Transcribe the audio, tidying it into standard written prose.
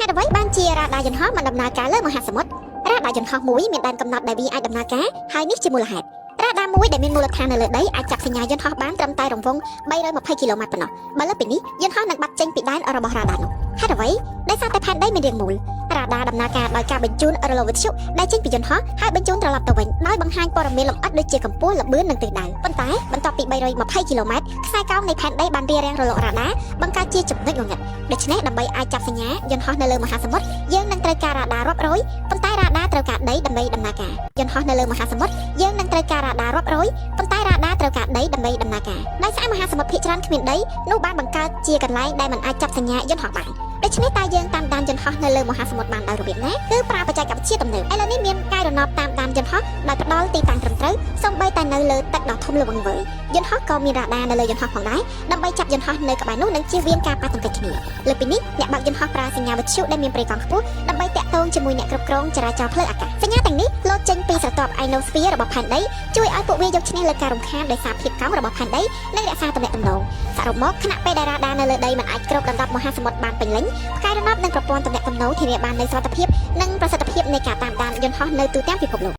ហេតុអ្វីបានជារ៉ាដាយន្តហោះមិនដំណើរការលើមហាសមុទ្ររ៉ាដាយន្តហោះមួយមានដែនកំណត់ដែលវាអាចដំណើរការហើយនេះជាមូលហេតុរ៉ាដាមួយដែលមានមូលដ្ឋាននៅលើដីអាចចាប់សញ្ញាយន្តហោះបានត្រឹមតែរង្វង់320គីឡូម៉ែត្រប៉ុណ្ណោះបើលើពីនេះយន្តហោះនឹងបាត់ចេញពីដែនរបស់រ៉ាដានោះហេតុអ្វីដោយសារតែផែនដីមានរាងមូលរ៉ាដាដំណើរការដោយការបញ្ជូនរលកវិទ្យុដែលចេញពីយន្តហោះហើយបញ្ជូនត្រឡប់ទៅវិញដោយបង្ហាញព័ត៌មានលម្អិតដូចជាកម្ពស់ល្បឿននិងទិសដៅប៉ុន្តែបន្ទាប់ពី320គីឡូម៉ែត្រខ្សែកោងនៃផែនដីបានរារាំងរលករ៉ាដាបង្កើតជាចំណុចងងឹតដូច្នេះដើម្បីអាចចាប់សញ្ញាយន្តហោះនៅលើមហាសមុទ្រយើងនឹងត្រូវការរ៉ាដារាប់រយប៉ុន្តែរ៉ាដាត្រូវការដីដើម្បីដំណើរការយន្តហោះនៅលើមហាសមុទ្រយើងនឹងត្រូវការរ៉ាដារាប់រយប៉ុន្តែរ៉ាដាត្រូវការដីដើម្បីដំណើរការដោយសារមហាសមុទ្រភាគច្រើនគ្មានដីនោះបានបង្កើតជាកន្លែងដែលមិនអាចចាប់សញ្ញាយន្តហោះបានដូច្នេះតើយើងតាមដានយន្តហោះនៅលើមហាសមុទ្របានដោយរបៀបណាគឺប្រើបច្ចេកវិទ្យាទំនើបឥឡូវនេះមានការរណបតាមដានយន្តហោះដោយផ្ដល់ទីតាំងត្រឹមត្រូវសូម្បីតែនៅលើទឹកដ៏ធំល្វឹងល្វើយយន្តហោះក៏មានរ៉ាដានៅលើយន្តហោះផងដែរដើម្បីចាប់យន្តហោះនៅក្បែរនោះនិងជៀសវាងការប៉ះទង្គិចគ្នាលើពីនេះអ្នកបើកយន្តហោះប្រើសញ្ញាវិទ្យុដែលមានប្រេកង់ខ្ពស់ដើម្បីតាក់ទងជាមួយអ្នកគ្រប់គ្រងចរាចរណ៍ផ្លូវអាកាសសញ្ញាទាំងនេះលោតចេញពីស្រទាប់ ionosphere របស់ផែនដីជួយឲ្យពួកវាយកឈ្នះលើការរំខានដោយសារភាពកោងរបស់ផែនដីនិងរក្សាទំនាក់ទំនងសរុបមកខណៈពេលដែលរ៉ាដានៅលើដីមិនអាចគ្របដណ្ដប់មហាសមុទ្របានពេញលេញផ្កាយរណបនិងប្រព័ន្ធទំនាក់ទំនងធានាបាននូវសុវត្ថិភាពនិងប្រសិទ្ធភាពនៃការតាមដានយន្តហោះនៅទូទាំងពិភពលោក